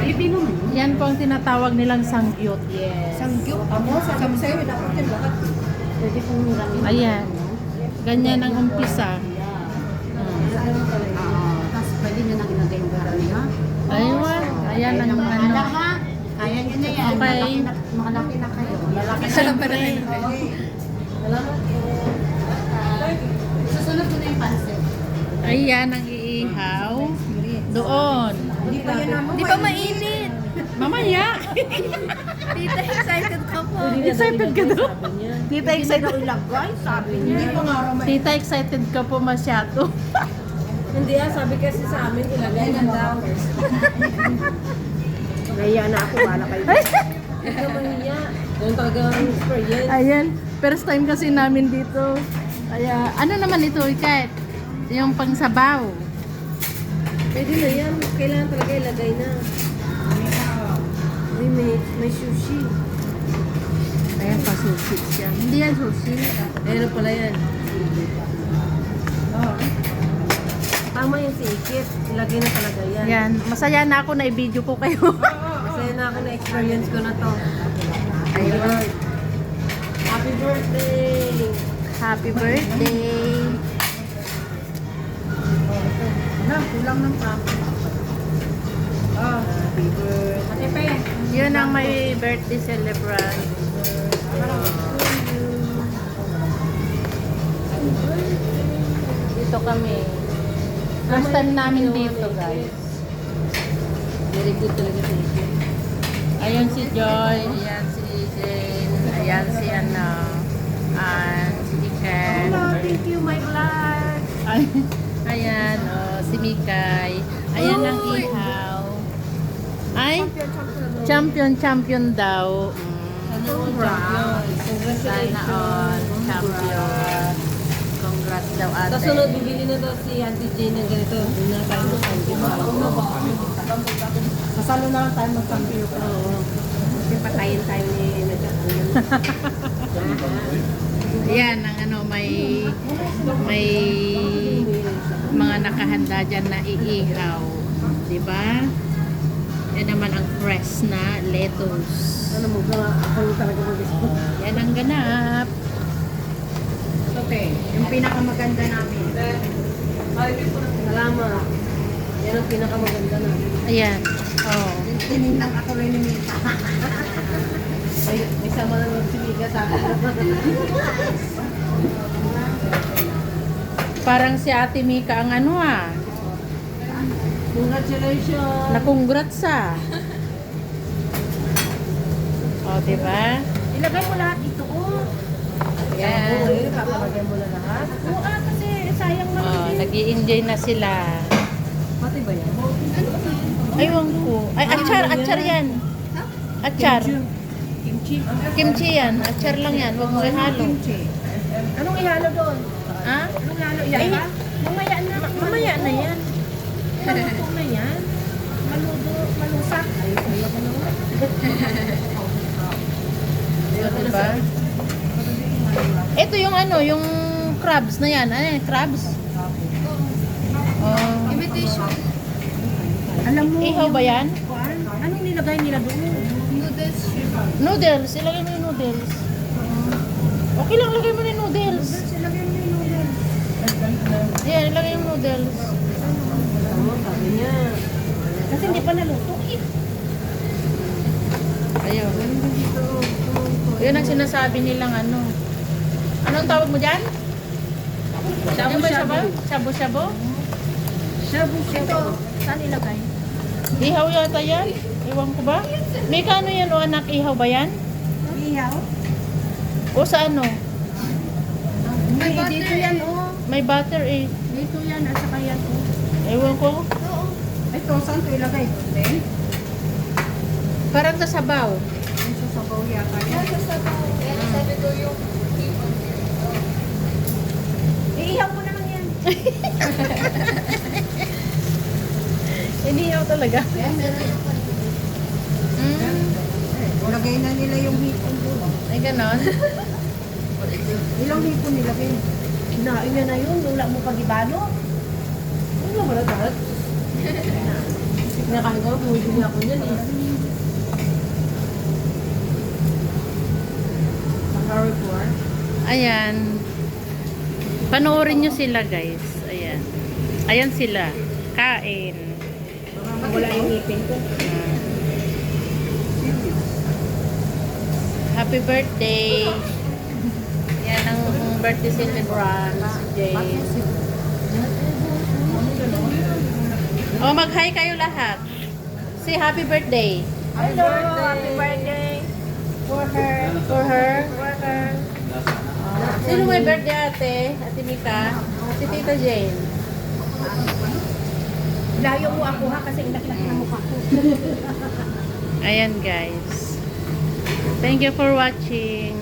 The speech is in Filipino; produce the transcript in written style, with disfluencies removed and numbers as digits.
Pilipino man. Yan po ang tinatawag nilang sangyup. Yes. Sangyup. Amo, sabi sa'yo, dapat yan lahat. Pwede pong hiramin. Ayan. Ganyan ang umpisa. Tapos pwede nyo nang ilagay yung gara niya. Ayun. Ayan ang ano. Kaya nyo na yan. Okay. Malaki na kayo. Malaki na Siyempre. Susunod ko na yung pansit. Ayan ang iihaw. Doon. Di ba mainit? Mamaya. Tita, excited ka po. Excited ka doon? Tita, excited. Ilagay, sabi niya. Hindi pa nga raw Tita, excited ka po masyado. Hindi sabi kasi sa amin, ilagay na daw. Naiya na ako, wala kayo. Ikaw mahiya. Yung talagang experience. Ayan. First time kasi namin dito. Kaya, ano naman ito, Ikat? Yung pangsabaw. Pwede na yan. Kailangan talaga ilagay na. Ay, may sushi. Ayan pa, sushi siya. Hindi yan sushi. Ayun pala yan. Tama yung sikit. Ilagay na talaga yan. Yan. Masaya na ako na i-video ko kayo. Masaya na ako na experience ko na to. Ayun. Happy birthday! Happy birthday! Kulang ng papa. Happy birthday. Yun ang may birthday celebrant. Dito kami. First time namin dito, guys. Very good talaga sa ikit. Ayan si Joy, ayan si Jane, ayan si Anna, and si Iken. Thank you, my blood. Ayan, oh, si Mikay. Ayan ang ihaw. Ay, champion daw. Sana all, champion. Congrats daw ate. Tapos sunod, bibili na daw si Auntie Jane ng ganito. Doon na tayo mag-sampi. Kasalo na lang tayo mag-sampi. Oo. Kasi patayin tayo ni Nadyan. Ayan, ang ano, may mga nakahanda dyan na iihaw. Diba? Yan naman ang fresh na lettuce. Ano mo ba? Ako talaga mag-gusto. Yan ang ganap. Okay. Yung pinakamaganda namin. Salamat. Yan ang pinakamaganda namin. Ayan. Oh. Tining lang ako rin ni Mita. May sama na ng siliga sa akin. Parang si Ate Mika ang ano ah. Congratulations! Na-congrats ah. Oh, diba? Ilagay mo lahat ito, oh. Ayan. Papalagay mo na lahat? Oo, kasi sayang naman. Oh, nag-i-enjoy na sila. Pati ba yan? Aywan ko. Ay, achar yan. Achar. Kimchi. Kimchi yan. Achar lang yan. Huwag mo ihalo. Kimchi. Anong ihalo doon? Ha? Anong ihalo? Yan ba? Mamaya na. Mamaya na yan. Maluto na yan. Malusak. Ayoko naman. Diba? Ito yung ano, yung crabs na yan. Ano yan? Crabs? Oh. Invitation. Alam mo, Ihaw ba yan? anong nilagay nila doon? Noodles. Noodles. Ilagay mo yung noodles. Okay lang, ilagay mo na yung noodles. Ilagay mo yung noodles. Ayan, ilagay yung noodles. Tama, sabi niya. Kasi hindi pa naluto eh. Ayun. Yun ang sinasabi nilang ano. Anong tawag mo dyan? Shabu-shabu? Shabu-shabu? Shabu-shabu. Saan ilagay? Ihaw yata yan? Iwan ko ba? May kano yan o anak? Ihaw ba yan? Ihaw? O sa ano? May dito yan, oh. May butter eh. Dito yan, at saka yan, oh. Ewan ko. Oo. Ito, saan ito ilagay? Doon? Parang sa sabaw. Yung sa sabaw yata yan. Sa sabaw. Yan, sabi ko yung iihaw mo naman yan. Inihaw talaga. Lagay na nila yung hipon doon. Ay ganon. Ilang hipon nilagay? Kinain niya na yun. Wala mo pag-ibano. Wala mo na dahil. Kinakain ko, bumibili ako niyan eh. Harry Potter. Ayan. Panoorin nyo sila guys. Ayan. Ayan sila. Kain. Wala yung ngipin ko. Happy birthday. Yan ang birthday celebrant. Si Jay. Oh, mag-hi kayo lahat. Say happy birthday. Hello, happy birthday. For her. For her. For her. Sino may birthday ate? Ate Mika? Si Tita Jane. Layo mo ako ha kasi inakilak na mukha ko. Ayan guys. Thank you for watching.